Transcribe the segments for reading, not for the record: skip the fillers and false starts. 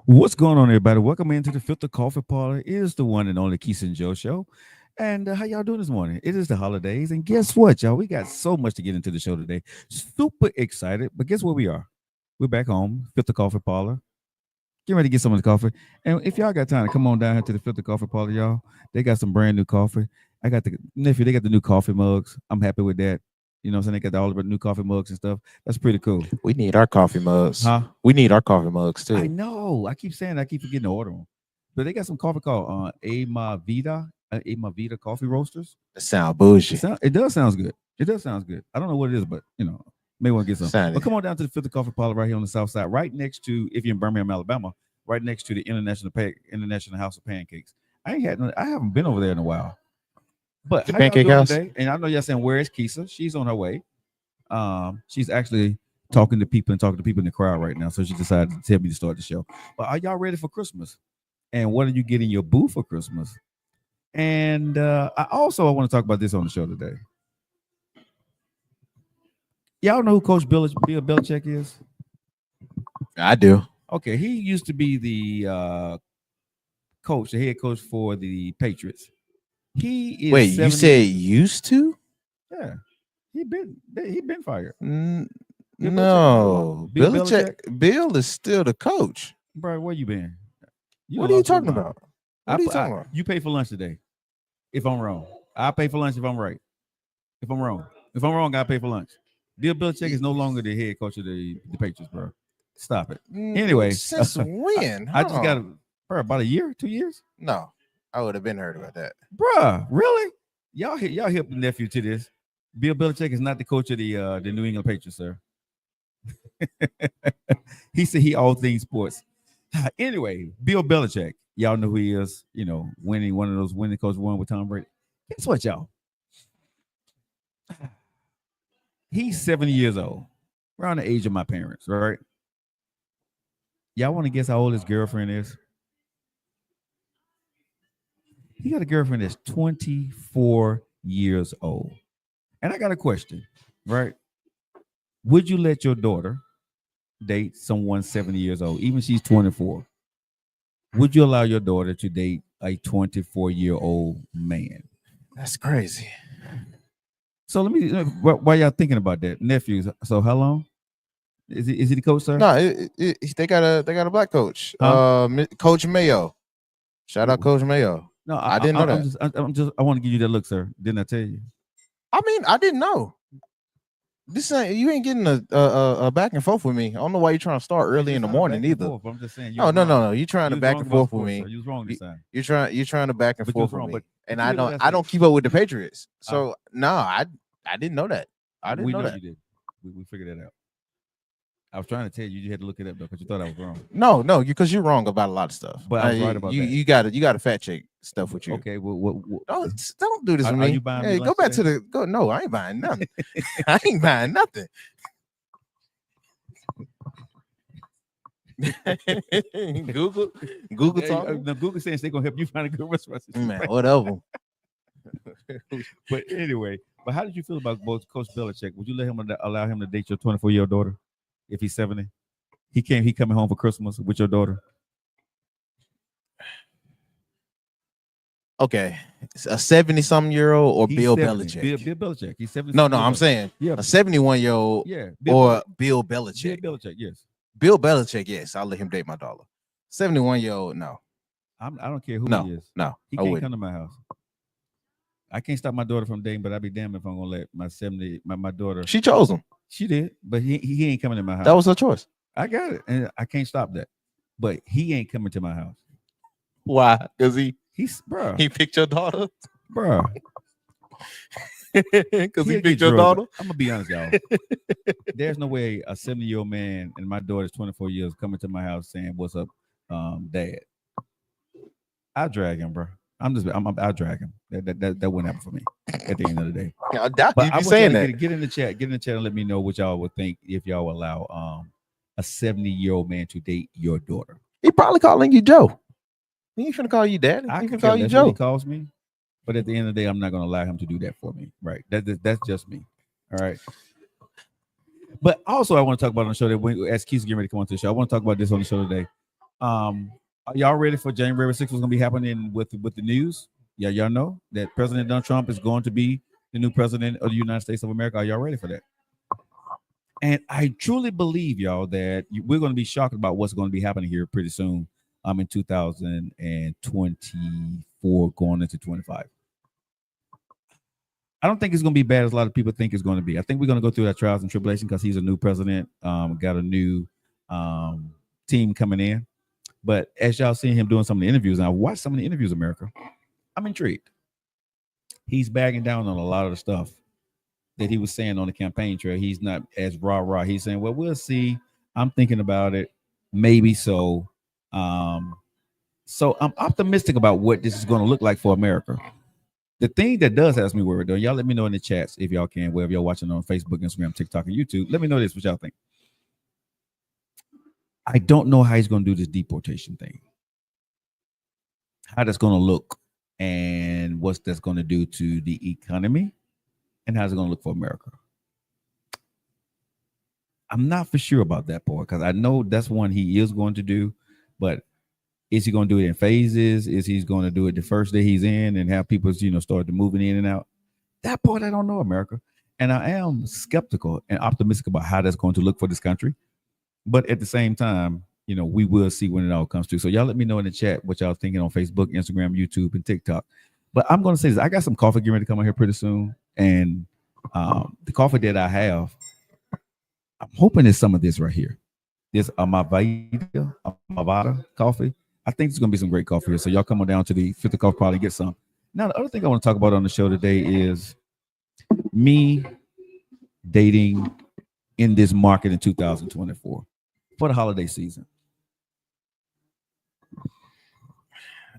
What's going on, everybody? Welcome into the Filter Coffee Parlor. It is the one and only Kesia Joe Show. And how y'all doing this morning? It is the holidays, and guess what, y'all? We got so much to get into the show today. Super excited, but guess where we are? We're back home, Filter Coffee Parlor. Get ready to get some of the coffee. And if y'all got time to come on down here to the Filter Coffee Parlor, y'all, they got some brand new coffee. I got the nephew, they got the new coffee mugs. I'm happy with that. You know what I'm saying? They got all the new coffee mugs and stuff. That's pretty cool. We need our coffee mugs. Huh? We need our coffee mugs too. I know. I keep saying I keep forgetting to order them. But they got some coffee called Ama Vida coffee roasters. That sound bougie. It does sounds good. It does sounds good. I don't know what it is, but may want to get some. But come on down to the Filter Coffee Parlor right here on the south side, right next to, if you're in Birmingham, Alabama, right next to the International House of Pancakes. I haven't been over there in a while. But the pancake house. Today? And I know y'all saying, where is Kesia? She's on her way. She's actually talking to people in the crowd right now. So she decided to tell me to start the show. But are y'all ready for Christmas? And what are you getting your boo for Christmas? And I want to talk about this on the show today. Y'all know who Coach Bill Belichick is? I do. Okay, he used to be the head coach for the Patriots. He is. Wait, you said used to? Yeah, he been fired. No, Bill Belichick. Bill is still the coach. Bro, where you been? What are you talking about? What are you talking about? You pay for lunch today. If I'm wrong, I pay for lunch if I'm right. If I'm wrong, I pay for lunch. Bill Belichick is no longer the head coach of the Patriots, bro. Stop it. Anyway, since when? I just got about a year, 2 years. No, I would have been heard about that, bruh. Really? Y'all help the nephew to this. Bill Belichick is not the coach of the New England Patriots, sir. He said he all things sports. Anyway, Bill Belichick, y'all know who he is. Winning one of those winning coaches won with Tom Brady. Guess what, y'all? He's 70 years old, around the age of my parents, right? Y'all want to guess how old his girlfriend is? He got a girlfriend that's 24 years old. And I got a question, right? Would you let your daughter date someone 70 years old, even she's 24? Would you allow your daughter to date a 24-year-old man? That's crazy. So let me, while y'all thinking about that, nephews. So how long is he the coach, sir? No, they got a black coach, Coach Mayo. Shout out Coach Mayo. No, I didn't know that. I want to give you that look, sir. Didn't I tell you? I mean, I didn't know. You ain't getting a back and forth with me. I don't know why you're trying to start early in the morning either. I'm just saying. No. You're trying to back and forth with me. You was wrong this time. You're trying to back and forth with me. And I don't keep up with the Patriots. So no, I didn't know that. I didn't know that. You did. We figured that out. I was trying to tell you, you had to look it up though, because you thought I was wrong. No, because you're wrong about a lot of stuff. But I was right about that. You got to fact check stuff with you. Okay, well don't do this with me. Are you buying hey, go back today? No, I ain't buying nothing. I ain't buying nothing. Google talking. Google saying they're gonna help you find a good restaurant. Man, whatever. But anyway, how did you feel about both Coach Belichick? Would you allow him to date your 24-year-old daughter if he's 70? He coming home for Christmas with your daughter. Okay, a 70-something-year-old or Bill Belichick? Bill Belichick. He's 70. No, I'm saying a 71-year-old. Yeah, Bill Belichick. Bill Belichick, yes. Bill Belichick, yes. I'll let him date my daughter. 71-year-old, no. I don't care who he is. No, he can't come to my house. I can't stop my daughter from dating, but I'd be damned if I'm gonna let my daughter. She chose him. She did, but he ain't coming to my house. That was her choice. I got it, and I can't stop that. But he ain't coming to my house. Why? Because he picked your daughter, bro. Because he picked your daughter. I'm gonna be honest, y'all. There's no way a 70-year-old man and my daughter's 24 years coming to my house saying, "What's up, Dad?" I drag him, bro. I'll drag him. That wouldn't happen for me at the end of the day. I doubt you be saying that. Get in the chat and let me know what y'all would think if y'all allow a 70-year-old man to date your daughter. He probably calling you Joe. He ain't finna call you Daddy. He finna call you Joe. He calls me, but at the end of the day, I'm not gonna allow him to do that for me. Right? That's just me. All right. But also, I want to talk about on the show that as Keith getting ready to come on to the show, I want to talk about this on the show today. Are y'all ready for January 6th? What's gonna be happening with the news? Yeah, y'all know that President Donald Trump is going to be the new president of the United States of America. Are y'all ready for that? And I truly believe, y'all, that we're going to be shocked about what's going to be happening here pretty soon. In 2024, going into 25. I don't think it's going to be bad as a lot of people think it's going to be. I think we're going to go through that trials and tribulation because he's a new president, got a new um, team coming in. But as y'all seen him doing some of the interviews, and I watched some of the interviews, America, I'm intrigued. He's bagging down on a lot of the stuff that he was saying on the campaign trail. He's not as rah. He's saying, well, we'll see. I'm thinking about it. Maybe so. Um, so I'm optimistic about what this is going to look like for America. The thing that does have me worried, though, y'all let me know in the chats if y'all can, wherever y'all watching on Facebook, Instagram, TikTok, and YouTube. Let me know this, what y'all think. I don't know how he's going to do this deportation thing, how that's going to look, and what that's going to do to the economy, and how's it going to look for America. I'm not for sure about that part because I know that's one he is going to do, but is he going to do it in phases? Is he going to do it the first day he's in and have people, start to moving in and out? That part I don't know, America. And I am skeptical and optimistic about how that's going to look for this country. But at the same time, we will see when it all comes through. So y'all let me know in the chat what y'all thinking on Facebook, Instagram, YouTube, and TikTok. But I'm going to say this. I got some coffee getting ready to come on here pretty soon. And the coffee that I have, I'm hoping it's some of this right here. This Amavada coffee. I think there's going to be some great coffee here. So y'all come on down to the Fifth Coffee Party and get some. Now, the other thing I want to talk about on the show today is me dating in this market in 2024 for the holiday season.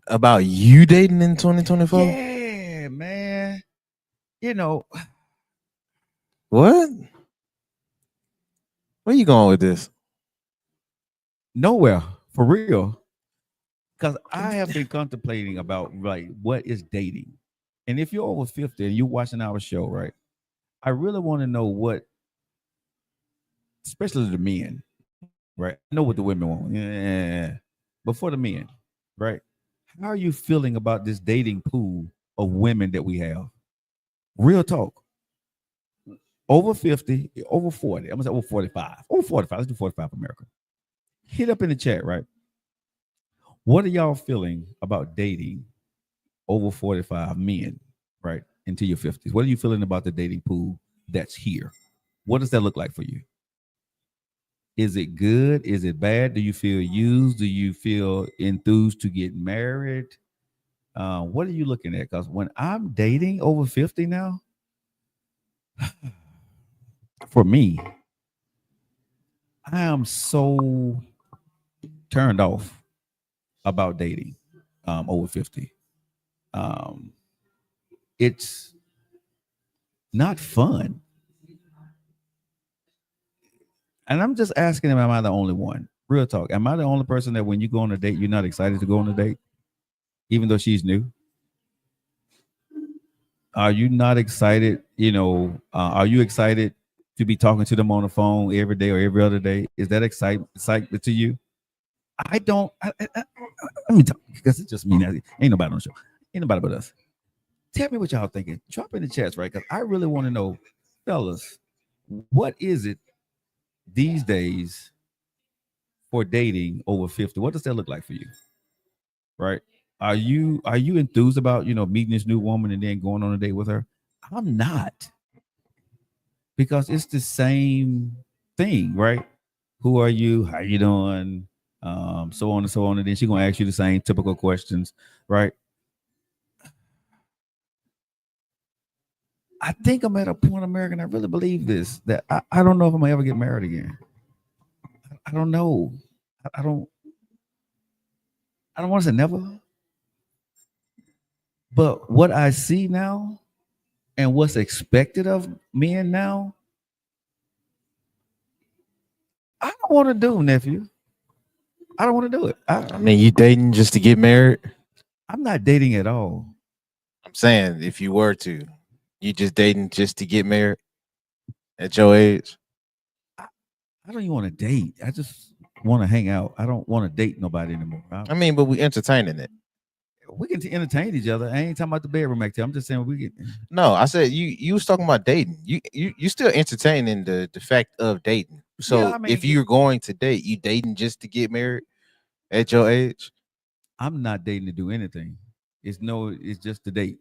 About you dating in 2024? Yeah, man. What? Where you going with this? Nowhere, for real. Because I have been contemplating about what is dating. And if you're over 50 and you're watching our show, right, I really want to know what, especially the men, right? I know what the women want. Yeah. But for the men, right? How are you feeling about this dating pool of women that we have? Real talk. Over 50, over 40. I'm gonna say over 45. Over 45. Let's do 45 for America. Hit up in the chat, right? What are y'all feeling about dating over 45 men, right? Into your 50s? What are you feeling about the dating pool that's here? What does that look like for you? Is it good? Is it bad? Do you feel used? Do you feel enthused to get married? What are you looking at? Because when I'm dating over 50 now, for me, I am so turned off about dating over 50. It's not fun. And I'm just asking him, am I the only one? Real talk. Am I the only person that when you go on a date, you're not excited to go on a date, even though she's new? Are you not excited? Are you excited to be talking to them on the phone every day or every other day? Is that excitement to you? I don't. Let me talk because it's just me. Ain't nobody on the show. Ain't nobody but us. Tell me what y'all thinking. Drop in the chats, right? Because I really want to know, fellas, what is it these days for dating over 50? What does that look like for you? Right? Are you enthused about meeting this new woman and then going on a date with her? I'm not, because it's the same thing, right? Who are you? How you doing? So on and so on, and then she's gonna ask you the same typical questions, right? I think I'm at a point, American. I really believe this, that I don't know if I'm gonna ever get married again. I don't know. I don't. I don't want to say never, but what I see now and what's expected of men now, I don't want to do, nephew. I don't want to do it. I mean, you dating just to get married? I'm not dating at all. I'm saying if you were to, you just dating just to get married at your age? I don't even want to date. I just want to hang out. I don't want to date nobody anymore. I mean, but we entertaining it. We can entertain each other. I ain't talking about the bedroom activity. I'm just saying we can. No, I said you was talking about dating. You still entertaining the fact of dating. Yeah, So I mean, if you're going to date, you dating just to get married at your age? I'm not dating to do anything. It's just the date.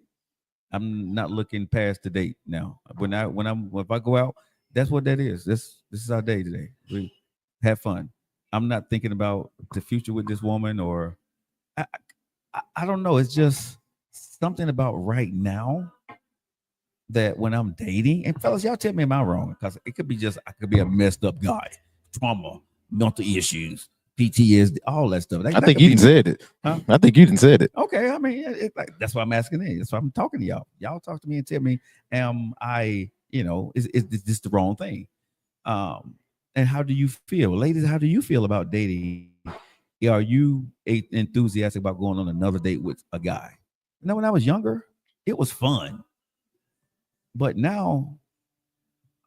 I'm not looking past the date now. If I go out, that's what that is. This is our day today. We have fun. I'm not thinking about the future with this woman or I I don't know. It's just something about right now that when I'm dating, and fellas, y'all tell me am I wrong? Because it could be just I could be a messed up guy, trauma, mental issues, PTSD, all that stuff. I That think could you be didn't me. said it. Huh? I think you didn't said it. Okay, I mean, like, that's why I'm asking it. That's why I'm talking to y'all. Y'all talk to me and tell me, am I, is this the wrong thing? And how do you feel, ladies? How do you feel about dating? Are you enthusiastic about going on another date with a guy? When I was younger, it was fun, but now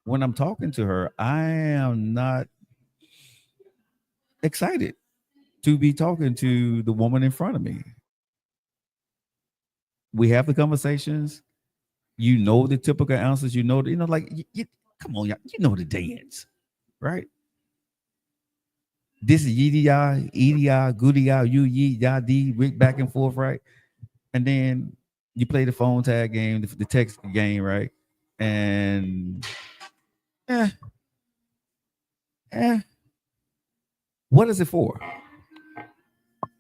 when I'm talking to her, I am not excited to be talking to the woman in front of me. We have the conversations. You know the typical answers. Like come on, y'all, you know the dance, right? This is yee ya, goody ya, you yee ya dee, back and forth, right? And then you play the phone tag game, the text game, right? And eh, eh, what is it for?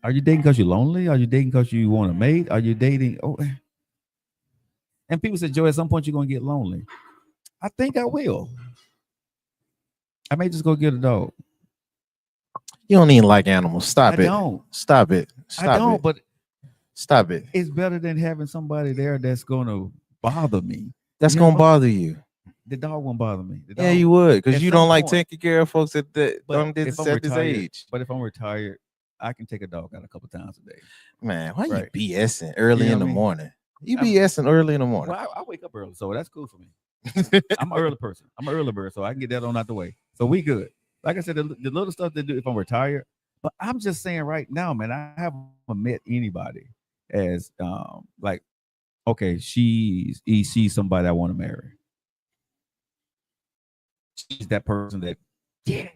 Are you dating because you're lonely? Are you dating because you want a mate? Are you dating? Oh, and people say, Joe, at some point you're gonna get lonely. I think I will. I may just go get a dog. You don't even like animals. I Stop it. don't. Stop it. I Stop don't. it. But Stop it. it's better than having somebody there that's gonna bother me. That's You know gonna what? bother you. The dog won't bother me. The Yeah, dog, you would, because at you some don't like point. taking care of folks at But if I'm at this retired, age. but if I'm retired, I can take a dog out a couple times a day. Man, why Right. you BSing early You know in what the I mean? morning? You I'm, BSing early in the morning. well, I wake up early, so that's cool for me. I'm an early person. I'm an early bird, so I can get that on out the way. So we good. Like I said, the little stuff they do if I'm retired. But I'm just saying right now, man, I haven't met anybody as like, okay, she's somebody I want to marry. She's that person that, yeah,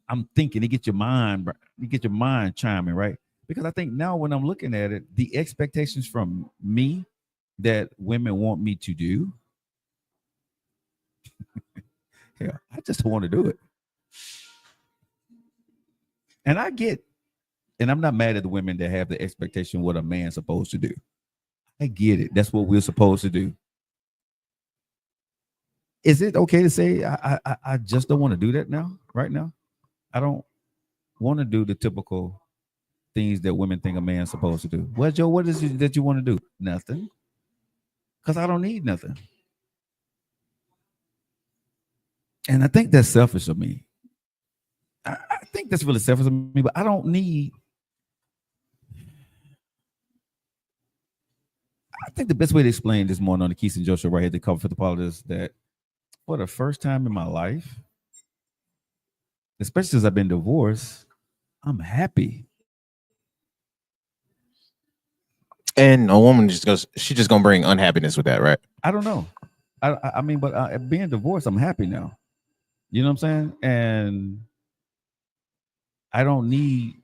I'm thinking. You get your mind chiming, right? Because I think now when I'm looking at it, the expectations from me that women want me to do, yeah, I just want to do it. And I get, and I'm not mad at the women that have the expectation what a man's supposed to do. I get it. That's what we're supposed to do. Is it okay to say I just don't want to do that now? Right now, I don't want to do the typical things that women think a man's supposed to do. Well, Joe, what is it that you want to do? Nothing, because I don't need nothing. And I think that's selfish of me. I think that's really selfish of me, but I don't need. I think the best way to explain this morning on the Kesia Joe Show right here, the cover for the pod, is that for the first time in my life, especially since I've been divorced, I'm happy. And a woman she's just gonna bring unhappiness with that, right? I don't know. I mean, but being divorced, I'm happy now. You know what I'm saying? And I don't need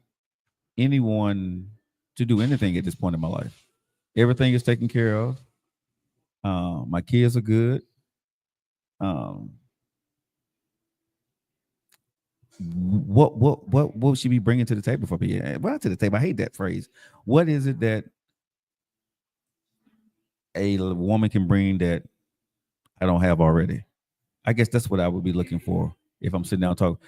anyone to do anything at this point in my life. Everything is taken care of. My kids are good. Um, what will she be bringing to the table for me? Well, not to the table. I hate that phrase. What is it that a woman can bring that I don't have already? I guess that's what I would be looking for if I'm sitting down talking.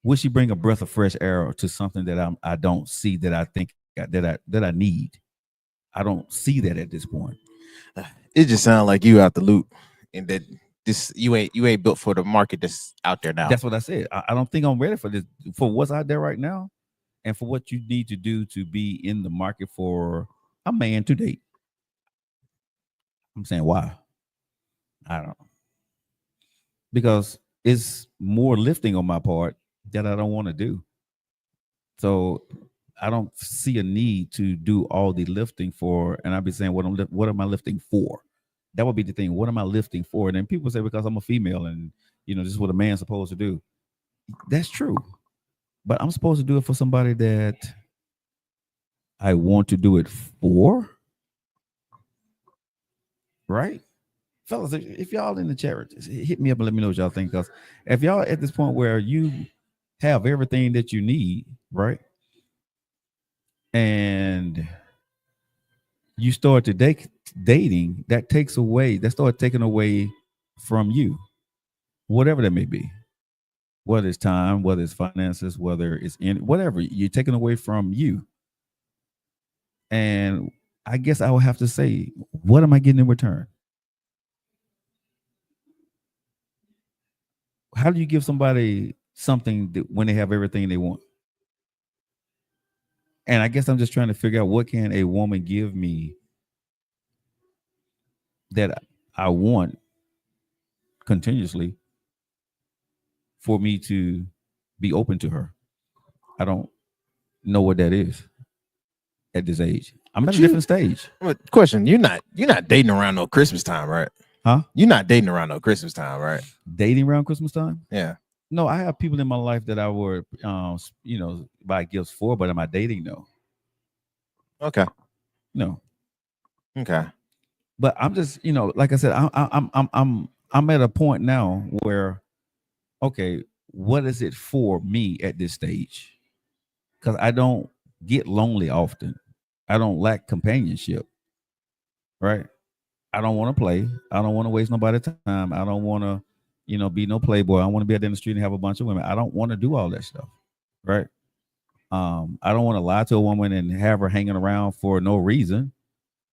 Would she bring a breath of fresh air to something that I don't see that I think that I need? I don't see that at this point. It just sounds like you out the loop, and that this you ain't built for the market that's out there now. That's what I said. I don't think I'm ready for this, for what's out there right now, and for what you need to do to be in the market for a man to date. I'm saying why? I don't know. Because it's more lifting on my part that I don't want to do. So I don't see a need to do all the lifting for, and I'd be saying, what am I lifting for? That would be the thing. What am I lifting for? And then people say because I'm a female, and this is what a man's supposed to do. That's true, but I'm supposed to do it for somebody that I want to do it for, right? Fellas, if y'all in the chat, just hit me up and let me know what y'all think. Because if y'all at this point where you have everything that you need, right, and you start to dating, that start taking away from you, whatever that may be, whether it's time, whether it's finances, whether it's in whatever, you're taking away from you. And I guess I would have to say, what am I getting in return? How do you give somebody something when they have everything they want? And I guess I'm just trying to figure out, what can a woman give me that I want continuously for me to be open to her. I don't know what that is at this age. I'm at a different stage. Question: You're not dating around no Christmas time, right? Huh? You're not dating around no Christmas time, right? Dating around Christmas time? Yeah. No, I have people in my life that I would, buy gifts for, but am I dating? No. Okay. No. Okay. But I'm just, like I said, I'm at a point now where, okay, what is it for me at this stage? Because I don't get lonely often. I don't lack companionship. Right? I don't want to play. I don't want to waste nobody's time. I don't want to, be no playboy. I want to be out in the street and have a bunch of women. I don't want to do all that stuff. Right? I don't want to lie to a woman and have her hanging around for no reason.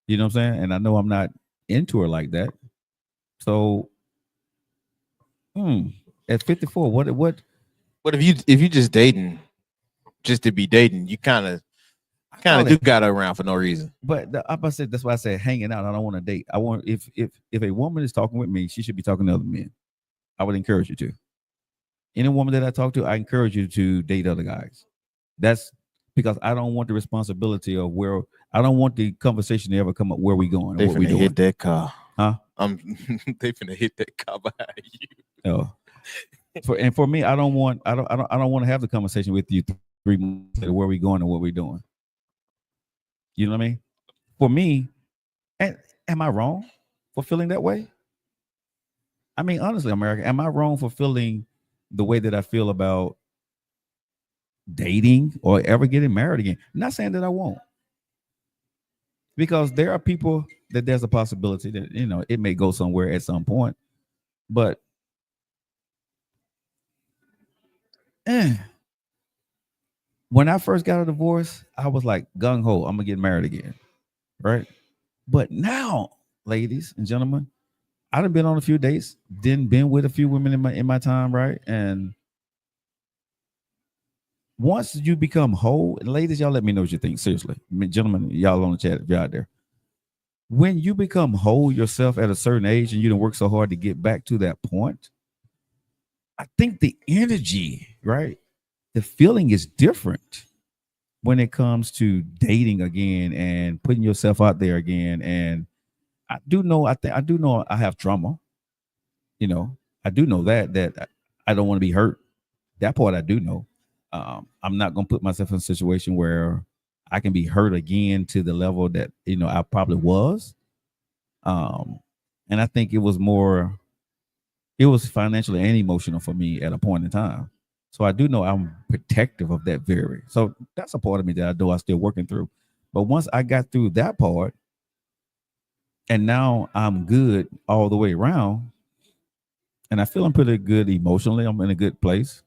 You know what I'm saying? And I know I'm not into her like that. So, at 54, what? What if you just dating, just to be dating? You kind of do got her around for no reason. But I said that's why I said hanging out. I don't want to date. I want if a woman is talking with me, she should be talking to other men. I would encourage you to. Any woman that I talk to, I encourage you to date other guys. That's because I don't want the responsibility of where I don't want the conversation to ever come up where we going. They what we finna doing. hit that car. Huh? They finna hit that car behind you. Oh. For me, I don't want to have the conversation with you 3 months later where we going and what we doing. You know what I mean? For me, and am I wrong for feeling that way? I mean, honestly, America, am I wrong for feeling the way that I feel about dating or ever getting married again? I'm not saying that I won't. Because there are people that there's a possibility that, it may go somewhere at some point. But when I first got a divorce, I was like gung ho, I'm gonna get married again. Right? But now, ladies and gentlemen, I done been on a few dates, then been with a few women in my time, right? And once you become whole, and ladies, y'all let me know what you think. Seriously. I mean, gentlemen, y'all on the chat if you're out there. When you become whole yourself at a certain age and you don't work so hard to get back to that point, I think the energy, right? The feeling is different when it comes to dating again and putting yourself out there again. And I do know I have trauma. I do know that I don't want to be hurt. That part I do know. I'm not gonna put myself in a situation where I can be hurt again to the level that I probably was. And I think it was financially and emotional for me at a point in time. So I do know I'm protective of that so that's a part of me that I know I'm still working through. But once I got through that part, and now I'm good all the way around, and I feel I'm pretty good emotionally. I'm in a good place.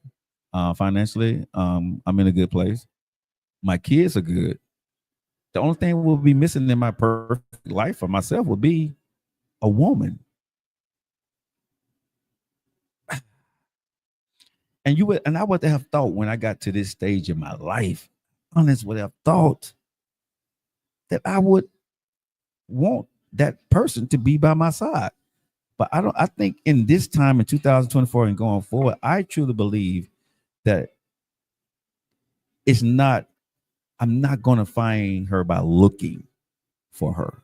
Financially, I'm in a good place. My kids are good. The only thing we'll be missing in my perfect life for myself would be a woman. And I would have thought when I got to this stage in my life, honest would have thought that I would want that person to be by my side. But I think in this time in 2024 and going forward, I truly believe that it's not. I'm not going to find her by looking for her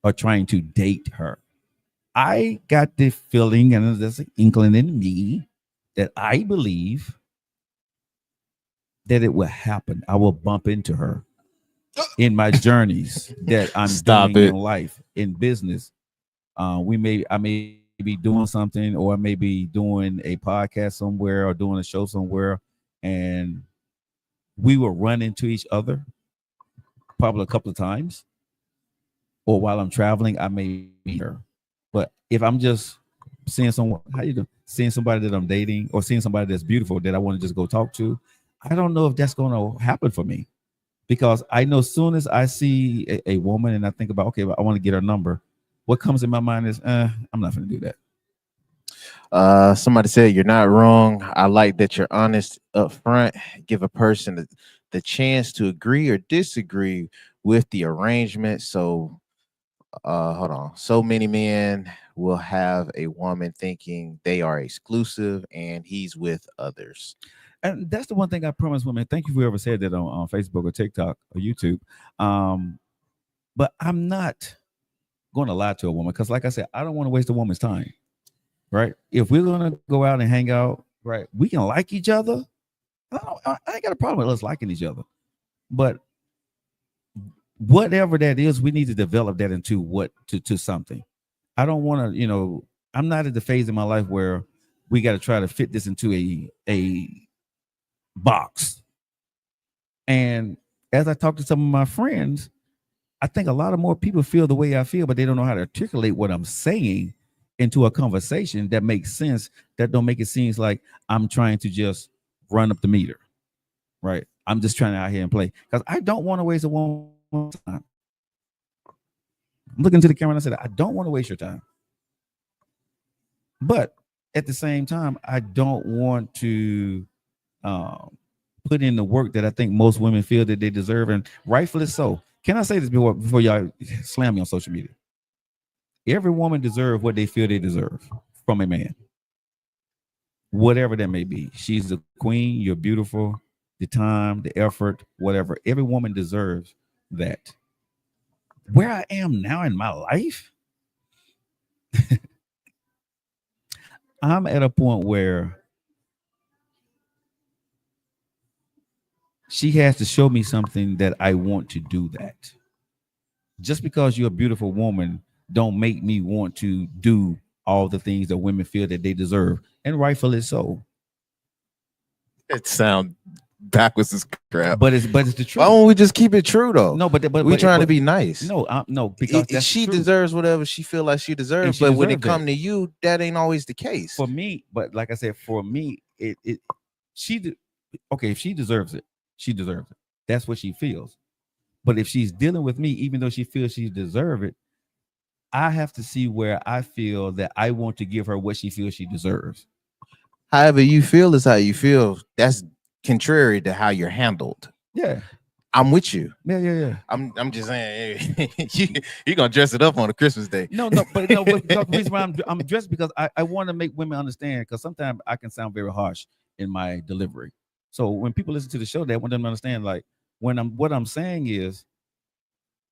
or trying to date her. I got the feeling, and there's an inkling in me that I believe that it will happen. I will bump into her in my journeys that I'm Stop doing in it. life, in business. I may be doing something, or I may be doing a podcast somewhere or doing a show somewhere, and we will run into each other probably a couple of times. Or while I'm traveling, I may meet her. But if I'm just seeing someone, how you doing? Seeing somebody that I'm dating, or seeing somebody that's beautiful that I want to just go talk to, I don't know if that's going to happen for me, because I know as soon as I see a woman and I think about, okay, well, I want to get her number, what comes in my mind is, I'm not going to do that. Somebody said you're not wrong. I like that you're honest up front. Give a person the chance to agree or disagree with the arrangement. So hold on. So many men will have a woman thinking they are exclusive and he's with others. And that's the one thing I promise women. Thank you for whoever said that on Facebook or TikTok or YouTube. Um, but I'm not going to lie to a woman, because, like I said, I don't want to waste a woman's time. Right? If we're going to go out and hang out, right, we can like each other. I ain't got a problem with us liking each other. But whatever that is, we need to develop that into to something. I don't want to, I'm not at the phase in my life where we got to try to fit this into a box. And as I talk to some of my friends, I think a lot of more people feel the way I feel, but they don't know how to articulate what I'm saying into a conversation that makes sense, that don't make it seem like I'm trying to just run up the meter. Right? I'm just trying to out here and play, because I don't want to waste a woman's time. I'm looking to the camera and I said, I don't want to waste your time. But at the same time, I don't want to put in the work that I think most women feel that they deserve, and rightfully so. Can I say this before y'all slam me on social media? Every woman deserves what they feel they deserve from a man, whatever that may be. She's a queen. You're beautiful. The time, the effort, whatever. Every woman deserves that. Where I am now in my life, I'm at a point where she has to show me something that I want to do that. Just because you're a beautiful woman don't make me want to do all the things that women feel that they deserve, and rightfully so. It sounds backwards as crap. But it's the Why truth. don't we just keep it true though? No, but we trying to but be nice. no, because that's She the truth. deserves whatever she feel like she deserves, she but when it deserves come to you, that ain't always the case. For me. But like I said, for me, she okay. If she deserves it, she deserves it. That's what she feels. But if she's dealing with me, even though she feels she deserves it, I have to see where I feel that I want to give her what she feels she deserves. However you feel is how you feel. That's contrary to how you're handled. Yeah, I'm with you. yeah. I'm just saying, hey, you gonna dress it up on a Christmas day. But the reason why I'm dressed, because I want to make women understand, because sometimes I can sound very harsh in my delivery. So when people listen to the show, they want them to understand, like, what I'm saying is,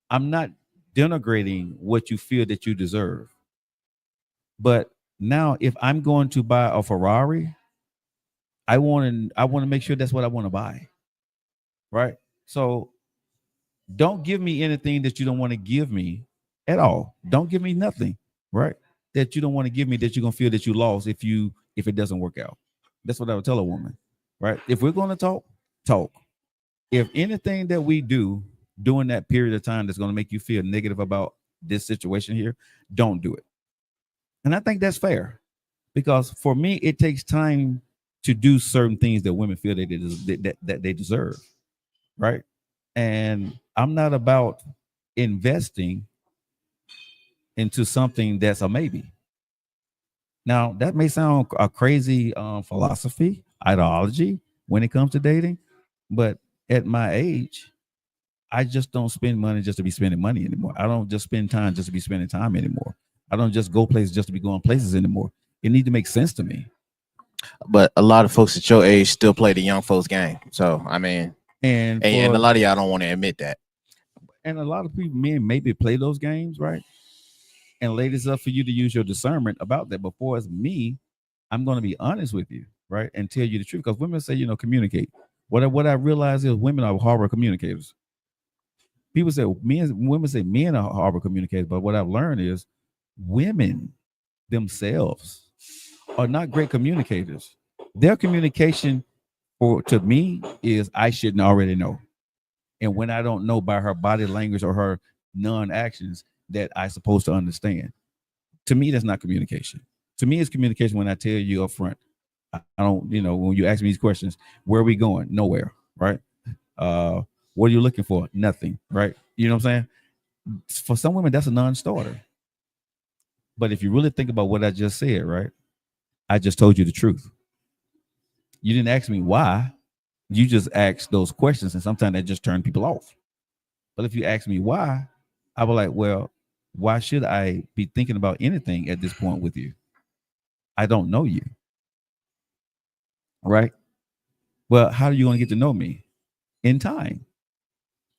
I'm not denigrating what you feel that you deserve. But now, if I'm going to buy a Ferrari, I want to make sure that's what I want to buy. Right? So don't give me anything that you don't want to give me at all. Don't give me nothing, right? That you don't want to give me, that you're gonna feel that you lost if it doesn't work out. That's what I would tell a woman, right? If we're gonna talk, talk. If anything that we do during that period of time that's gonna make you feel negative about this situation here, don't do it. And I think that's fair, because for me, it takes time to do certain things that women feel that they deserve, right? And I'm not about investing into something that's a maybe. Now, that may sound a crazy philosophy, ideology when it comes to dating, but at my age, I just don't spend money just to be spending money anymore. I don't just spend time just to be spending time anymore. I don't just go places just to be going places anymore. It needs to make sense to me. But a lot of folks at your age still play the young folks game. So I mean, And and a for lot of y'all don't want to admit that. and a lot of people, men maybe play those games, right? And ladies, up for you to use your discernment about that. Before it's me, I'm going to be honest with you, right, and tell you the truth. Because women say, communicate. What I realize is women are horrible communicators. People say women say men are horrible communicators, but what I've learned is women themselves are not great communicators. Their communication for to me is I shouldn't already know. And when I don't know by her body language or her non-actions that I supposed to understand. To me, that's not communication. To me, it's communication when I tell you up front. I don't, when you ask me these questions, where are we going? Nowhere, right? What are you looking for? Nothing, right? You know what I'm saying? For some women, that's a non-starter. But if you really think about what I just said, right? I just told you the truth. You didn't ask me why. You just asked those questions, and sometimes that just turn people off. But if you ask me why, I was like, well, why should I be thinking about anything at this point with you? I don't know you, right? Well, how are you going to get to know me? In time.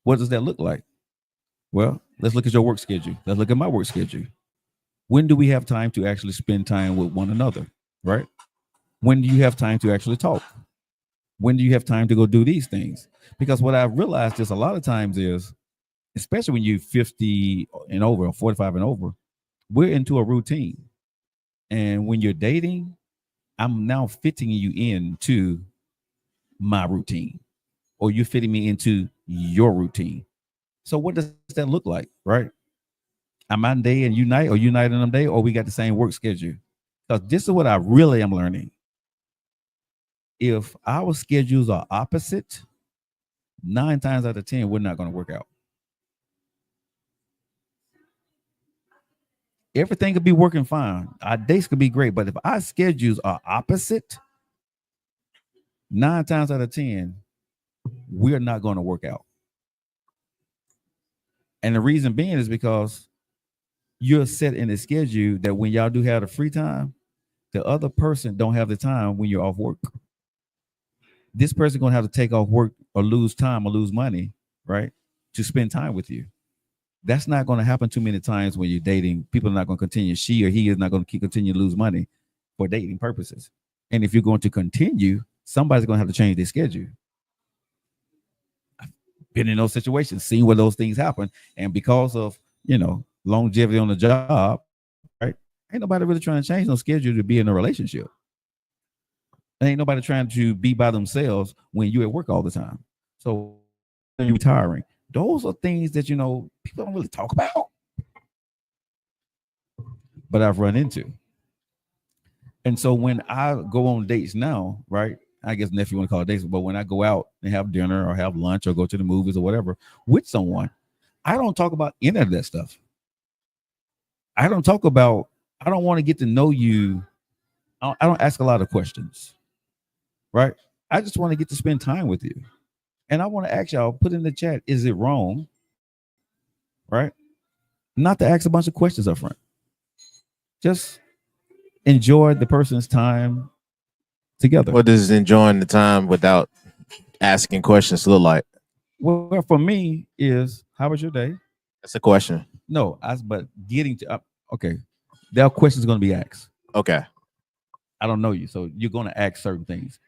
What does that look like? Well, let's look at your work schedule. Let's look at my work schedule. When do we have time to actually spend time with one another, right? When do you have time to actually talk? When do you have time to go do these things? Because what I've realized is a lot of times is, especially when you're 50 and over or 45 and over, we're into a routine. And when you're dating, I'm now fitting you into my routine, or you're fitting me into your routine. So what does that look like, right? Am I day and you night, or you night and I'm day, or we got the same work schedule? Because this is what I really am learning. If our schedules are opposite, 9 times out of 10, we're not going to work out. Everything could be working fine. Our dates could be great, but if our schedules are opposite, 9 times out of 10, we're not going to work out. And the reason being is because you're set in a schedule that when y'all do have the free time, the other person don't have the time when you're off work. This person gonna have to take off work or lose time or lose money, right, to spend time with you. That's not going to happen too many times when you're dating. People are not going to continue. She or he is not going to continue to lose money for dating purposes. And if you're going to continue, somebody's going to have to change their schedule. Been in those situations, seen where those things happen, and because of longevity on the job, right? Ain't nobody really trying to change no schedule to be in a relationship. Ain't nobody trying to be by themselves when you're at work all the time. So when you're retiring, those are things that people don't really talk about, but I've run into. And so when I go on dates now, right? I guess nephew want to call it dates, but when I go out and have dinner or have lunch or go to the movies or whatever with someone, I don't talk about any of that stuff. I don't talk about. I don't want to get to know you. I don't ask a lot of questions, right? I just want to get to spend time with you. And I want to ask y'all, put in the chat, is it wrong, right? Not to ask a bunch of questions up front. Just enjoy the person's time together. What does enjoying the time without asking questions look like? Well, for me, is how was your day? That's a question. No, but getting to okay, there are questions going to be asked. Okay. I don't know you, so you're going to ask certain things.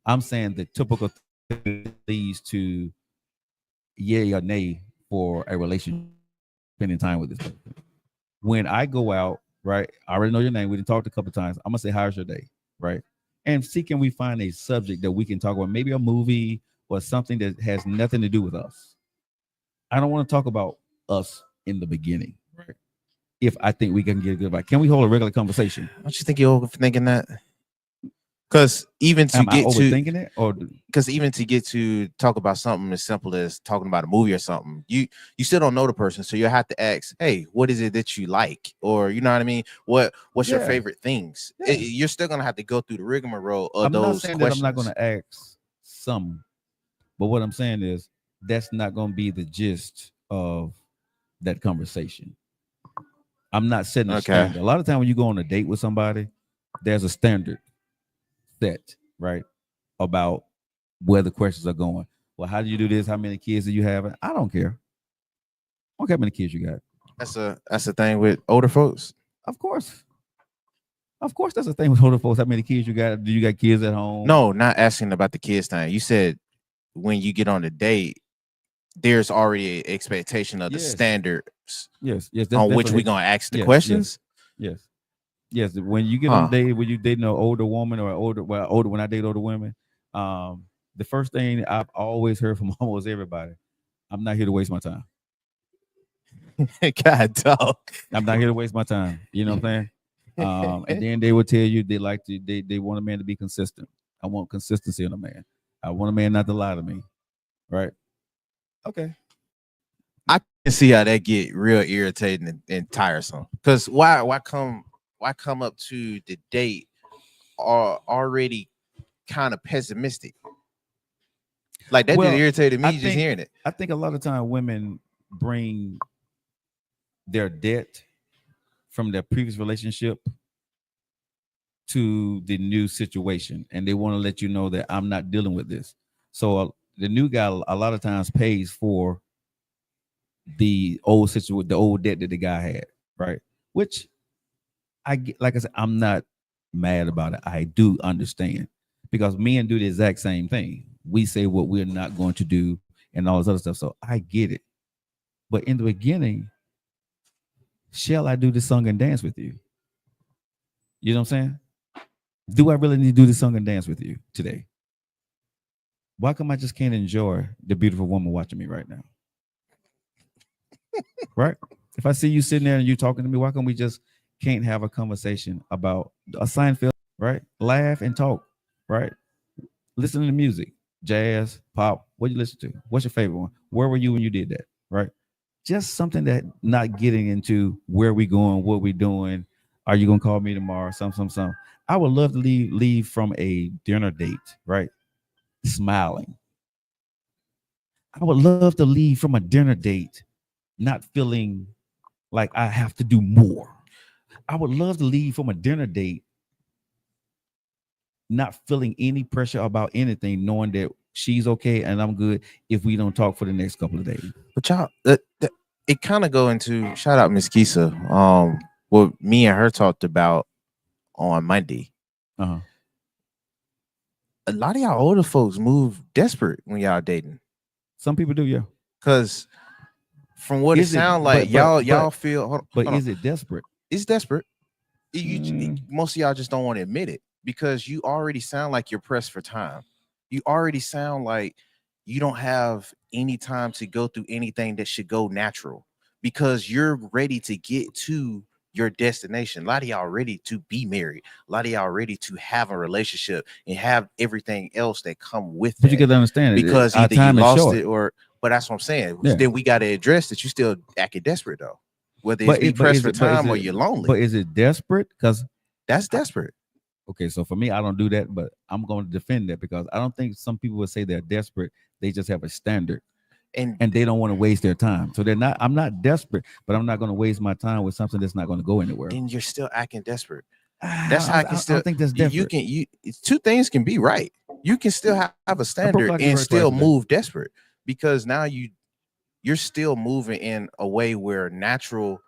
I'm saying the typical thing leads to yay or nay for a relationship, spending time with this person. When I go out, right, I already know your name. We didn't talk a couple of times. I'm gonna say, "How's your day?" Right, and see can we find a subject that we can talk about, maybe a movie or something that has nothing to do with us. I don't want to talk about us in the beginning, right? If I think we can get a good vibe, can we hold a regular conversation? Don't you think you're overthinking that? Because even to Am I get to overthinking it, or because even to get to talk about something as simple as talking about a movie or something, you still don't know the person, so you have to ask, hey, what is it that you like, or you know what I mean, what's your yeah, favorite things? yeah. You're still gonna have to go through the rigmarole of I'm not those saying that I'm not going questions. to ask some, but what I'm saying is that's not going to be the gist of that conversation. I'm not setting a Okay. standard. A lot of time when you go on a date with somebody, there's a standard set, right? About where the questions are going. Well, how do you do this? How many kids do you have? I don't care. I don't care how many kids you got. That's the thing with older folks. Of course. Of course, that's the thing with older folks. How many kids you got? Do you got kids at home? No, not asking about the kids thing. You said when you get on a date, there's already an expectation of the Yes. standards Yes. That's on which definitely we're gonna ask the yes, yes, questions. yes, yes. When you get on a Huh. date, when you dating an older woman or older when I date older women, the first thing I've always heard from almost everybody, I'm not here to waste my time. God dog. I'm not here to waste my time. You know what I'm saying? And then they will tell you they like to they want a man to be consistent. I want consistency in a man. I want a man not to lie to me. Right? Okay. I can see how that get real irritating and tiresome. Because why come up to the date are already kind of pessimistic? Like that just Well, irritated I me just think hearing it. I think a lot of time women bring their debt from their previous relationship to the new situation, and they want to let you know that I'm not dealing with this. So the new guy a lot of times pays for the old situation, the old debt that the guy had, right? Which I get, like I said, I'm not mad about it. I do understand because men do the exact same thing. We say what we're not going to do and all this other stuff. So I get it. But in the beginning, shall I do this song and dance with you? You know what I'm saying? Do I really need to do this song and dance with you today? Why come I just can't enjoy the beautiful woman watching me right now? Right? If I see you sitting there and you talking to me, why come we just can't have a conversation about a Seinfeld, right? Laugh and talk, right? Listen to music, jazz, pop. What you listen to? What's your favorite one? Where were you when you did that? Right? Just something that not getting into where we going, what we doing. Are you gonna call me tomorrow? Some. I would love to leave from a dinner date, right? Smiling. I would love to leave from a dinner date not feeling like I have to do more. I would love to leave from a dinner date not feeling any pressure about anything, knowing that she's okay and I'm good if we don't talk for the next couple of days. But y'all, it kind of go into shout out Miss Kisa. What me and her talked about on Monday. Uh-huh. A lot of y'all older folks move desperate when y'all dating. Some people do, yeah. Cause from what it Is it sounds like, but y'all feel but hold on. is it desperate? It's desperate. Mm, Most of y'all just don't want to admit it because you already sound like you're pressed for time. You already sound like you don't have any time to go through anything that should go natural because you're ready to get to your destination. A lot of y'all ready to be married. A lot of y'all ready to have a relationship and have everything else that come with but you that. got to understand it. Because Our either you time is lost short. it or, but that's what I'm saying. Yeah. Then we got to address that you still acting desperate though. Whether it's be pressed for time or you're lonely. But is it desperate? Because That's desperate. okay, so for me, I don't do that, but I'm going to defend that because I don't think some people would say they're desperate. They just have a standard and they don't want to waste their time. So they're not. I'm not desperate, but I'm not going to waste my time with something that's not going to go anywhere. And you're still acting desperate. I, That's how I I, can I still don't think that's you desperate. can you two things can be right. You can still have a I broke standard like and right twice still today. move desperate because now you're still moving in a way where natural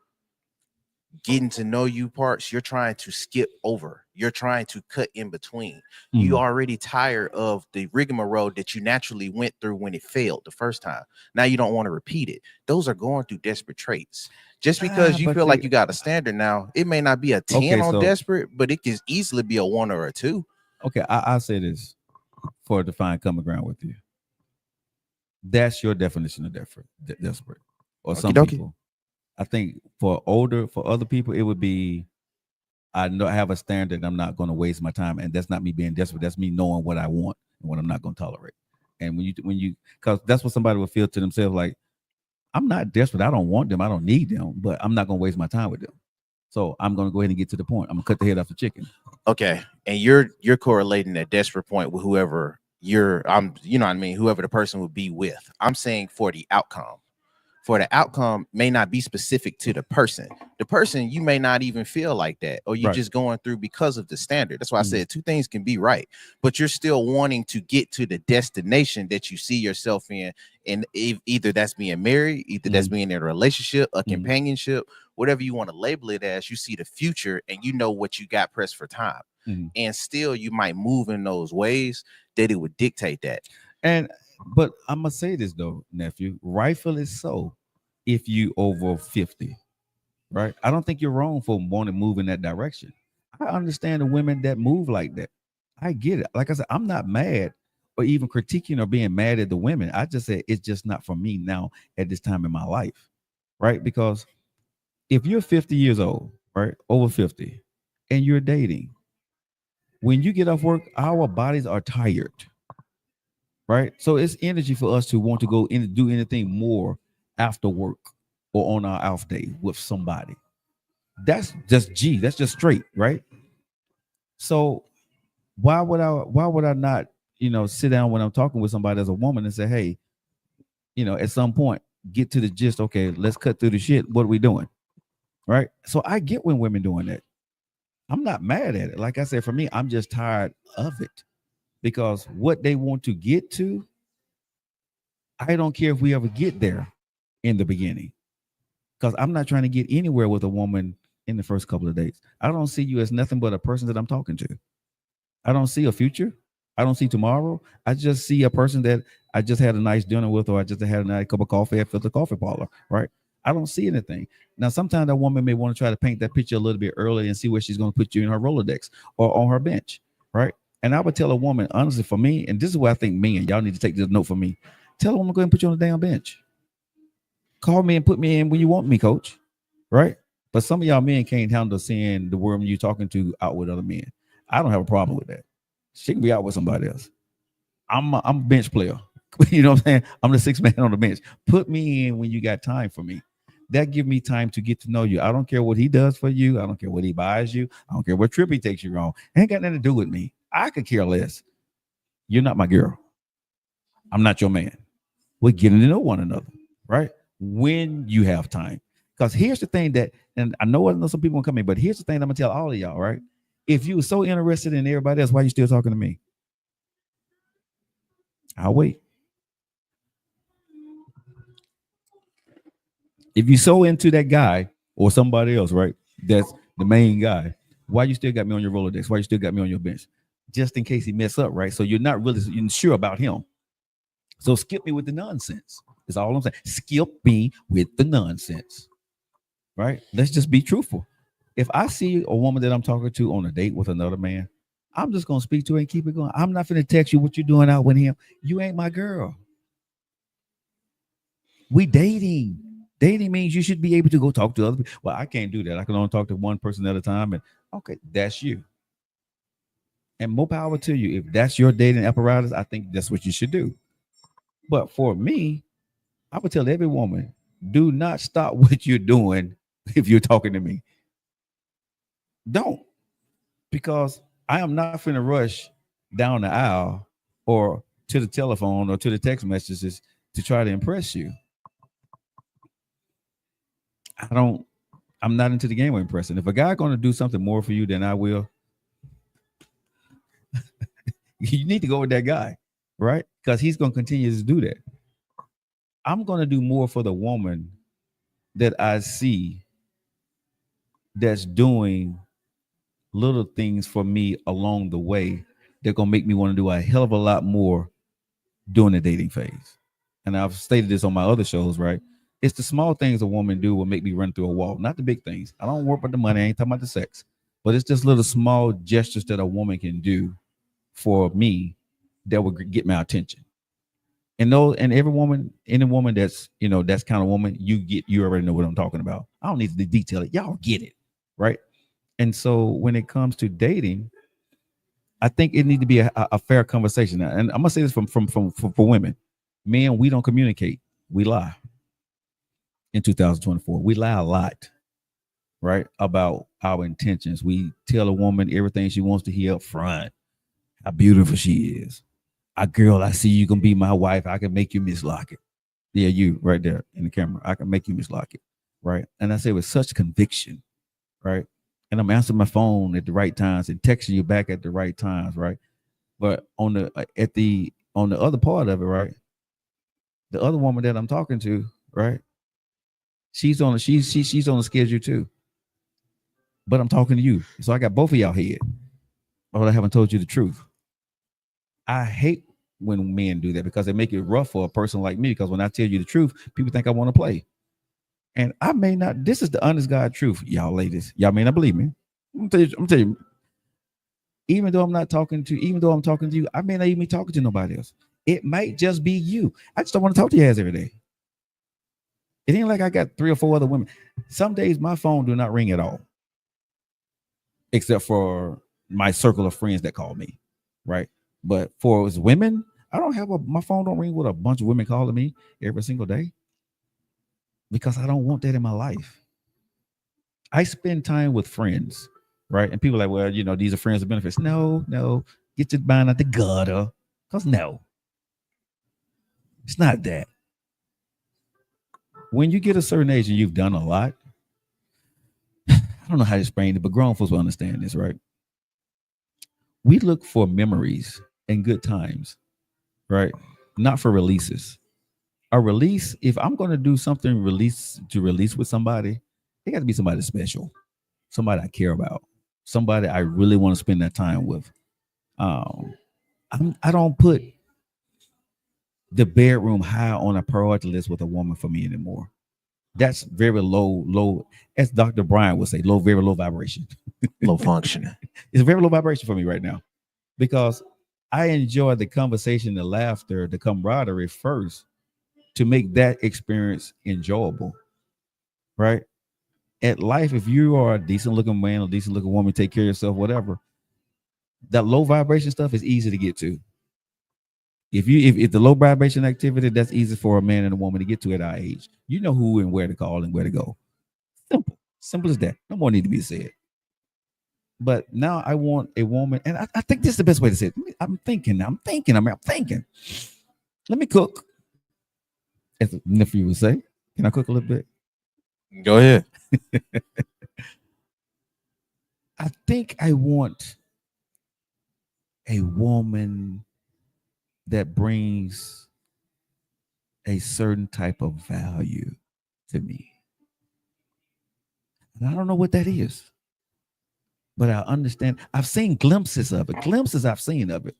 getting to know you parts you're trying to skip over, you're trying to cut in between. You Mhm. already tired of the rigmarole that you naturally went through when it failed the first time. Now you don't want to repeat it. Those are going through desperate traits. Just because you But feel like you got a standard now, it may not be a 10 okay, on so desperate, but it can easily be a 1 or a 2. okay, I say this for to find common ground with you. That's your definition of desperate, or Okie some dokie. people. I think for other people, it would be I know I have a standard. I'm not going to waste my time, and that's not me being desperate. That's me knowing what I want and what I'm not going to tolerate. And when you because that's what somebody would feel to themselves like I'm not desperate. I don't want them. I don't need them, but I'm not going to waste my time with them. So I'm going to go ahead and get to the point. I'm going to cut the head off the chicken. Okay. And you're correlating that desperate point with whoever you're you know what I mean, whoever the person would be with. I'm saying for the outcome. for the outcome may not be specific to the person. The person, you may not even feel like that, or you're Right. just going through because of the standard. That's why I Mhm. said two things can be right, but you're still wanting to get to the destination that you see yourself in. And either that's being married, either that's Mhm. being in a relationship, a Mhm. companionship, whatever you want to label it as. You see the future and you know what you got pressed for time. Mhm. And still you might move in those ways that it would dictate that. And but I'm gonna say this though, nephew, rightfully so. If you over 50, right? I don't think you're wrong for wanting to move in that direction. I understand the women that move like that. I get it. Like I said, I'm not mad or even critiquing or being mad at the women. I just say it's just not for me now at this time in my life, right? Because if you're 50 years old, right, over 50, and you're dating, when you get off work, our bodies are tired, right? So it's energy for us to want to go in and do anything more after work or on our off day with somebody. That's just G. That's just straight, right? So why would I not, sit down when I'm talking with somebody as a woman and say, hey, at some point, get to the gist. Okay, let's cut through the shit. What are we doing? Right. So I get when women doing that. I'm not mad at it. Like I said, for me, I'm just tired of it because what they want to get to, I don't care if we ever get there in the beginning. Because I'm not trying to get anywhere with a woman in the first couple of days. I don't see you as nothing but a person that I'm talking to. I don't see a future. I don't see tomorrow. I just see a person that I just had a nice dinner with, or I just had a nice cup of coffee at the coffee parlor, right? I don't see anything. Now, sometimes that woman may want to try to paint that picture a little bit early and see where she's going to put you in her Rolodex or on her bench, right? And I would tell a woman, honestly, for me, and this is what I think men, y'all need to take this note for me. Tell a woman, go ahead and put you on the damn bench. Call me and put me in when you want me, coach, right? But some of y'all men can't handle seeing the woman you're talking to out with other men. I don't have a problem with that. She can be out with somebody else. I'm a bench player. You know what I'm saying? I'm the sixth man on the bench. Put me in when you got time for me. That give me time to get to know you. I don't care what he does for you. I don't care what he buys you. I don't care what trip he takes you on. Ain't got nothing to do with me. I could care less. You're not my girl. I'm not your man. We're getting to know one another, right? When you have time. Because here's the thing that, and I know some people will come in, but here's the thing I'm gonna tell all of y'all, right? If you were so interested in everybody else, why you still talking to me? I'll wait. If you so into that guy or somebody else, right? That's the main guy. Why you still got me on your Rolodex? Why you still got me on your bench? Just in case he mess up, right? So you're not really sure about him. So skip me with the nonsense. Is all I'm saying. Skip me with the nonsense, right? Let's just be truthful. If I see a woman that I'm talking to on a date with another man, I'm just gonna speak to her and keep it going. I'm not gonna text you what you doing out with him. You ain't my girl. We dating. Dating means you should be able to go talk to other people. Well, I can't do that. I can only talk to one person at a time. And okay, that's you. And more power to you. If that's your dating apparatus, I think that's what you should do. But for me, I would tell every woman, do not stop what you're doing if you're talking to me. Don't. Because I am not finna rush down the aisle or to the telephone or to the text messages to try to impress you. I don't I'm not into the game of impressing. If a guy gonna do something more for you than I will, you need to go with that guy, right? Because he's gonna continue to do that. I'm gonna do more for the woman that I see that's doing little things for me along the way. They're gonna make me want to do a hell of a lot more during the dating phase. And I've stated this on my other shows, right? It's the small things a woman do will make me run through a wall, not the big things. I don't worry about the money. I ain't talking about the sex, but it's just little small gestures that a woman can do for me that will get my attention. And those, and every woman, any woman that's that's kind of woman, you already know what I'm talking about. I don't need to detail it. Y'all get it, right? And so when it comes to dating, I think it need to be a fair conversation. And I'm gonna say this for women, men, we don't communicate. We lie in 2024. We lie a lot, right? About our intentions. We tell a woman everything she wants to hear up front, how beautiful she is. A girl, I see you gonna be my wife. I can make you Miss Lockett. Yeah, you right there in the camera. I can make you mislock it, right? And I say with such conviction, right? And I'm answering my phone at the right times and texting you back at the right times, right? But on the at the on the other part of it, right? The other woman that I'm talking to, right? She's on the schedule too. But I'm talking to you, so I got both of y'all head. But I haven't told you the truth. I hate when men do that because they make it rough for a person like me. Because when I tell you the truth, people think I want to play. And I may not. This is the honest God truth, y'all ladies. Y'all may not believe me. I'm tell you, even though I'm talking to you, I may not even be talking to nobody else. It might just be you. I just don't want to talk to your ass every day. It ain't like I got 3 or 4 other women. Some days my phone do not ring at all, except for my circle of friends that call me, right? But for as women, I don't have my phone don't ring with a bunch of women calling me every single day because I don't want that in my life. I spend time with friends, right? And people are like, well, these are friends with benefits. No, no, get your mind out the gutter. Because no, it's not that. When you get a certain age and you've done a lot, I don't know how to explain it, but grown folks will understand this, right? We look for memories and good times, right? Not for releases. A release, if I'm going to do something release with somebody, it got to be somebody special, somebody I care about, somebody I really want to spend that time with. Um, I don't put the bedroom high on a priority list with a woman for me anymore. That's very low, as Dr. Brian would say, very low vibration. Low functioning. It's very low vibration for me right now because I enjoy the conversation, the laughter, the camaraderie first to make that experience enjoyable, right? At life, if you are a decent looking man or decent looking woman, take care of yourself, whatever, that low vibration stuff is easy to get to. If the low vibration activity, that's easy for a man and a woman to get to at our age. You know who and where to call and where to go. Simple as that. No more need to be said. But now I want a woman, and I think this is the best way to say it. I'm thinking. Let me cook, as the nephew would say. Can I cook a little bit? Go ahead. I think I want a woman that brings a certain type of value to me. And I don't know what that is, but I understand. I've seen glimpses of it, glimpses I've seen of it,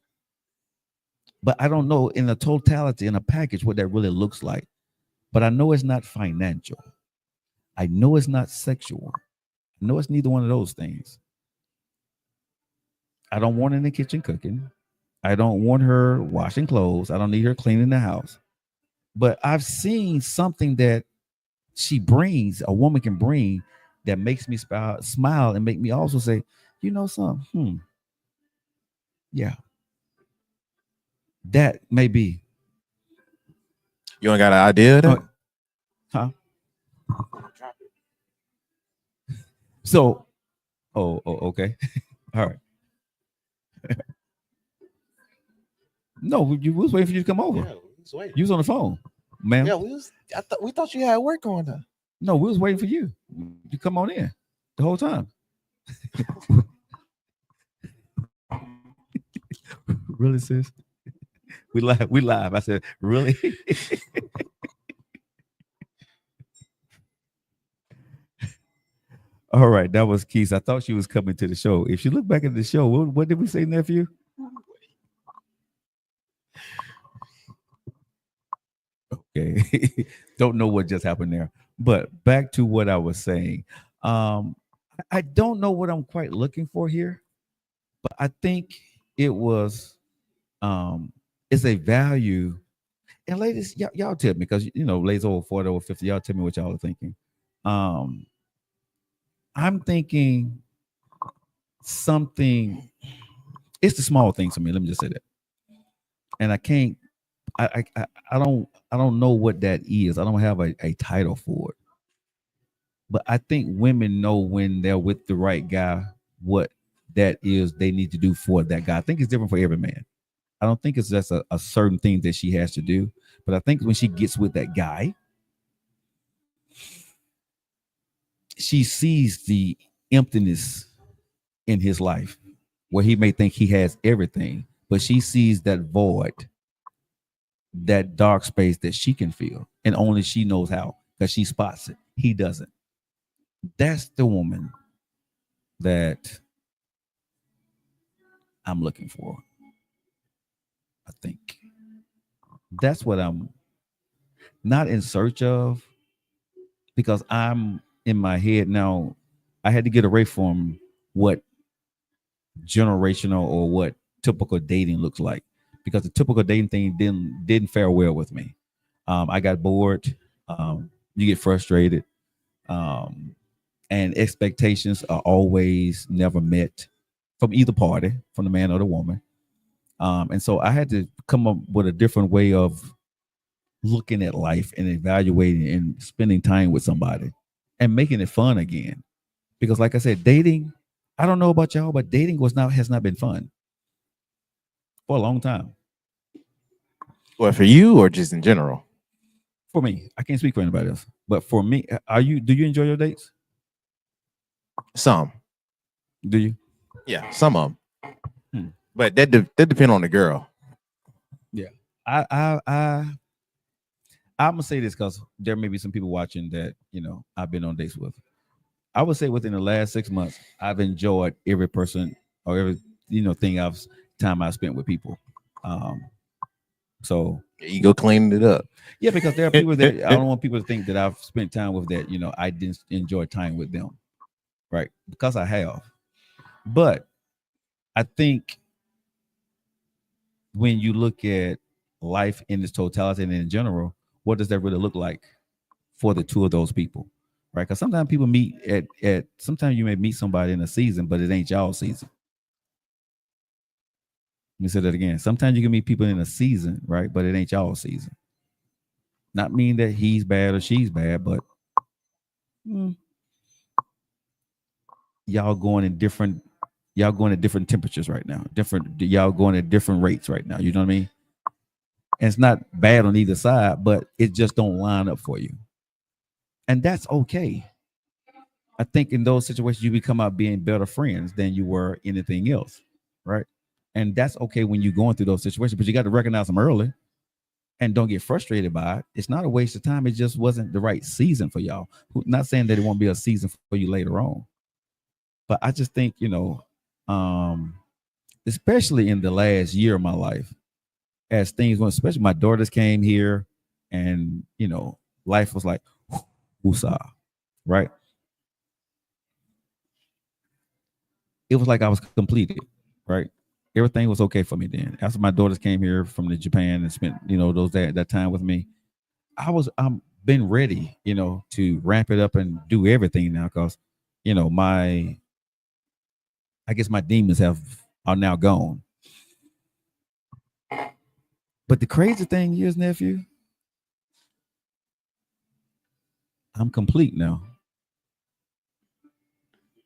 but I don't know in a totality, in a package, what that really looks like. But I know it's not financial. I know it's not sexual. I know it's neither one of those things. I don't want her in the kitchen cooking. I don't want her washing clothes. I don't need her cleaning the house. But I've seen something that she brings, a woman can bring, that makes me smile and make me also say, you know something? Yeah, that may be. You ain't got an idea of that? Huh? So, okay. All right. No, you was waiting for you to come over. Yeah, we was waiting. You was on the phone, ma'am. Yeah, we thought you had work on that. No, we was waiting for you. You come on in the whole time. Really, sis? We live. We live. I said, really? All right, that was Keys. I thought she was coming to the show. If you look back at the show, what did we say, nephew? Okay. Don't know what just happened there. But back to what I was saying. Um, I don't know what I'm quite looking for here, but I think it was it's a value. And ladies, y'all tell me, because ladies over 40 over 50, y'all tell me what y'all are thinking. Um, I'm thinking something, it's the small things for me. Let me just say that. And I can't I don't know what that is. I don't have a title for it. But I think women know when they're with the right guy what that is they need to do for that guy. I think it's different for every man. I don't think it's just a certain thing that she has to do, But I think when she gets with that guy, she sees the emptiness in his life where he may think he has everything, but she sees that void, that dark space that she can feel, and only she knows how because she spots it. He doesn't. That's the woman that I'm looking for. I think that's what I'm not in search of because I'm in my head now. I had to get away from what generational or what typical dating looks like because the typical dating thing didn't fare well with me. I got bored. You get frustrated, um, and expectations are always never met from either party, from the man or the woman. And so I had to come up with a different way of looking at life and evaluating and spending time with somebody and making it fun again. Because, like I said, dating, I don't know about y'all, but dating has not been fun for a long time Well, for you or just in general? for me. I can't speak for anybody else, but for me, are you? Do you enjoy your dates? Some. Do you? Yeah, some of them. Hmm. But that depend on the girl. Yeah, I I I I'm gonna say this because there may be some people watching that I've been on dates with. I would say within the last 6 months, I've enjoyed every person or every thing I've spent with people. Um, so You go cleaning it up. yeah, because there are people that I don't want people to think that I've spent time with that I didn't enjoy time with them, right? Because I have, but I think when you look at life in its totality and in general, what does that really look like for the two of those people, right? Because sometimes people meet at sometimes you may meet somebody in a season, but it ain't y'all season. Let me say that again. Sometimes you can meet people in a season, right? But it ain't y'all season. Not mean that he's bad or she's bad, but mm, y'all going in different y'all going at different temperatures right now. Different y'all going at different rates right now. You know what I mean? And it's not bad on either side, but it just don't line up for you. And that's okay. I think in those situations you become out being better friends than you were anything else, right? And that's okay when you're going through those situations, but you got to recognize them early and don't get frustrated by it. It's not a waste of time. It just wasn't the right season for y'all. Not saying that it won't be a season for you later on, but I just think um, especially in the last year of my life, as things went, especially my daughters came here, and life was like, woosah, right? It was like I was completed, right? Everything was okay for me then. After my daughters came here from the Japan and spent that time with me, I'm been ready, to ramp it up and do everything now because, my I guess my demons are now gone. But the crazy thing is, nephew, I'm complete now.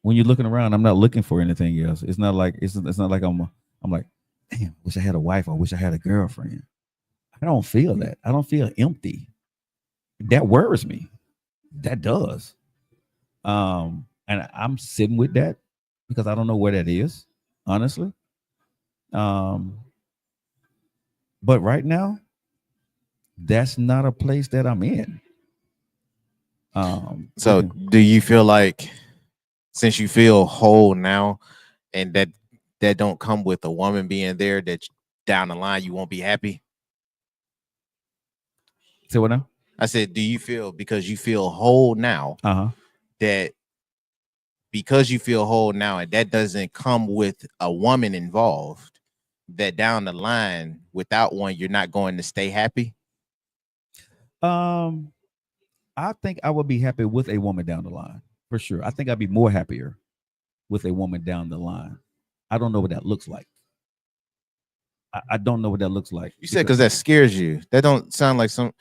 When you're looking around, I'm not looking for anything else. It's not like I'm like, damn, wish I had a wife or wish I had a girlfriend. I don't feel that. I don't feel empty. That worries me. That does. And I'm sitting with that because I don't know where that is, honestly. Um, but right now, that's not a place that I'm in. So, do you feel like since you feel whole now, and that don't come with a woman being there, that down the line you won't be happy? Say what now? I said, do you feel because you feel whole now Uh-huh. that because you feel whole now and that doesn't come with a woman involved, that down the line without one you're not going to stay happy? Um, I think I would be happy with a woman down the line for sure. I think I'd be more happier with a woman down the line. I don't know what that looks like. I don't know what that looks like. You said because that scares you. That don't sound like some.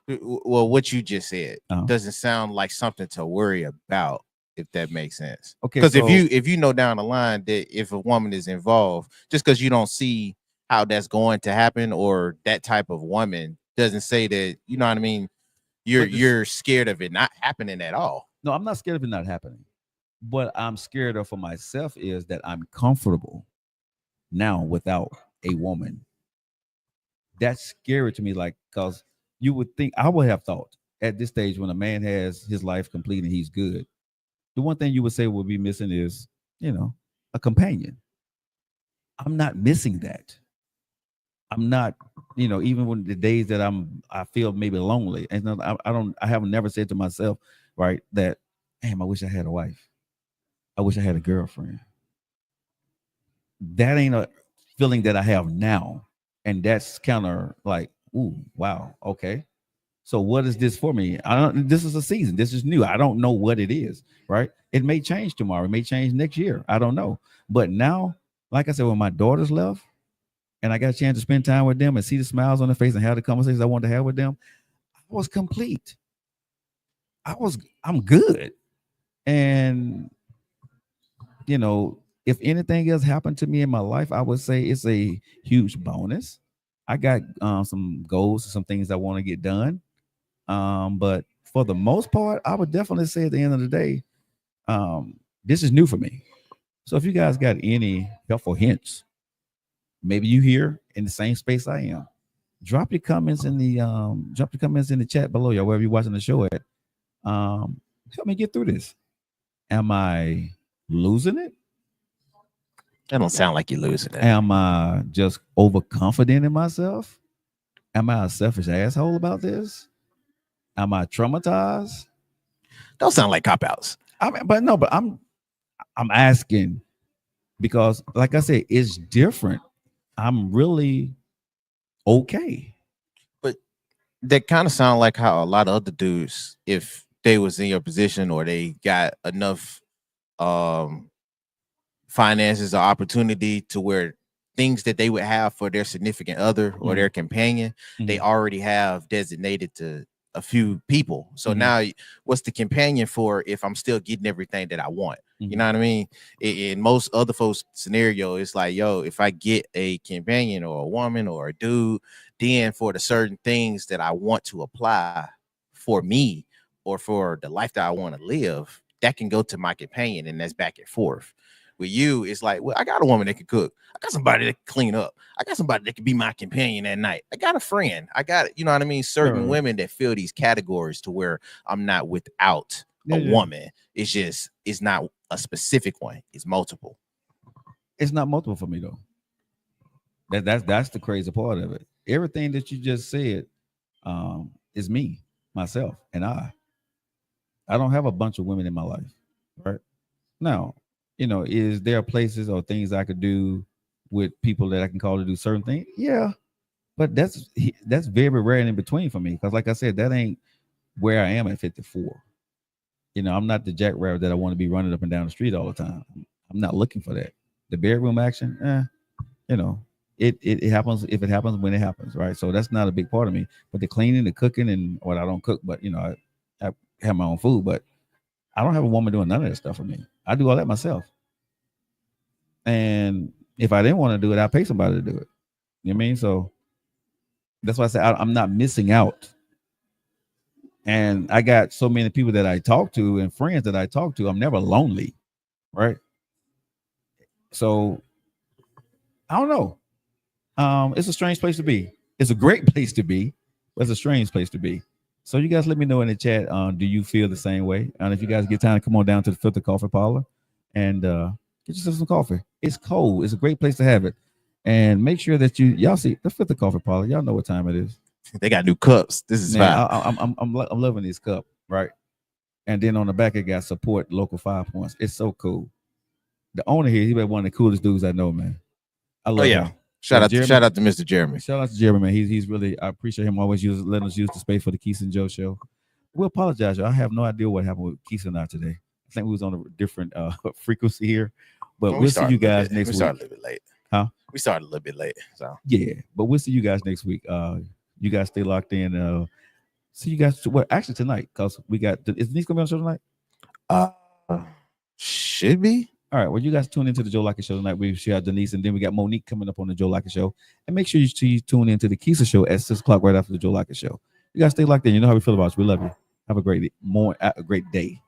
Well, what you just said doesn't sound like something to worry about, if that makes sense. Okay, because so if you know down the line that if a woman is involved, just because you don't see how that's going to happen or that type of woman doesn't say that, you know what I mean, But this, you're scared of it not happening at all. no, I'm not scared of it not happening. What I'm scared of for myself is that I'm comfortable now without a woman. That's scary to me. Like, cause you would think I would have thought at this stage when a man has his life complete and he's good, the one thing you would say would be missing is, a companion. I'm not missing that. I'm not, even when the days that I feel maybe lonely, and I don't, I have never said to myself, right, that, damn, I wish I had a wife. I wish I had a girlfriend. That ain't a feeling that I have now, and that's kind of like, ooh, wow, okay. So what is this for me? I don't. This is a season. This is new. I don't know what it is. Right? It may change tomorrow. It may change next year. I don't know. But now, like I said, when my daughters left, and I got a chance to spend time with them and see the smiles on their face and have the conversations I wanted to have with them, I was complete. I'm good. And if anything else happened to me in my life, I would say it's a huge bonus. I got some goals, some things I want to get done. But for the most part, I would definitely say at the end of the day, this is new for me. So if you guys got any helpful hints, maybe you here in the same space I am, drop your comments in the chat below, y'all, wherever you're watching the show at. Help me get through this. Am I losing it? That don't sound like you're losing it. Am I just overconfident in myself? Am I a selfish asshole about this? Am I traumatized? Don't sound like cop outs. I mean, but no, but I'm asking because, like I said, it's different. I'm really okay. But that kind of sound like how a lot of other dudes, if they was in your position or they got enough um finances or opportunity to where things that they would have for their significant other or their companion, they already have designated to a few people. So now what's the companion for if I'm still getting everything that I want? You know what I mean? In most other folks' scenario, it's like, yo, if I get a companion or a woman or a dude, then for the certain things that I want to apply for me or for the life that I want to live, that can go to my companion, and that's back and forth. With you, it's like, well, I got a woman that can cook. I got somebody that can clean up. I got somebody that can be my companion at night. I got a friend. I got, you know what I mean? Certain women that fill these categories to where I'm not without a woman. It's just, it's not a specific one. It's multiple. It's not multiple for me though. That's the crazy part of it. Everything that you just said is me, myself, and I. I don't have a bunch of women in my life, right? Now, is there places or things I could do with people that I can call to do certain things? Yeah, but that's very rare and in between for me because, like I said, that ain't where I am at 54. I'm not the jackrabbit that I want to be running up and down the street all the time. I'm not looking for that. The bedroom action, you know, it happens if it happens when it happens, right? So that's not a big part of me. But the cleaning, the cooking, and what I don't cook, but I have my own food, but I don't have a woman doing none of that stuff for me. I do all that myself. And if I didn't want to do it, I'd pay somebody to do it. You know what I mean? So that's why I say I'm not missing out. And I got so many people that I talk to and friends that I talk to. I'm never lonely, right? So I don't know. It's a strange place to be. It's a great place to be, but it's a strange place to be. So you guys let me know in the chat. Do you feel the same way? And if you guys get time to come on down to the Filter Coffee Parlor and get yourself some coffee. It's cold. It's a great place to have it. And make sure that y'all see the Filter Coffee Parlor. Y'all know what time it is. They got new cups. This is fine. I'm loving this cup, right? And then on the back it got support local 5 points. It's so cool. The owner here, he's one of the coolest dudes I know, man. I love him. Shout out to Mr. Jeremy. Shout out to Jeremy, man. He's really, I appreciate him always letting us use the space for the Kesia Joe Show. We apologize, y'all. I have no idea what happened with Kesia and I today. I think we was on a different frequency here, but we'll see you guys next week. We started a little bit late. Huh? We started a little bit late. So yeah, but we'll see you guys next week. You guys stay locked in. See you guys. Well, actually tonight, because we got. Is Denise gonna be on the show tonight? Should be. All right. Well, you guys tune into the Joe Lockett Show tonight. We share Denise, and then we got Monique coming up on the Joe Lockett Show. And make sure you tune into the Kesia Show at 6 o'clock right after the Joe Lockett Show. You guys stay locked in. You know how we feel about you. We love you. Have a great day.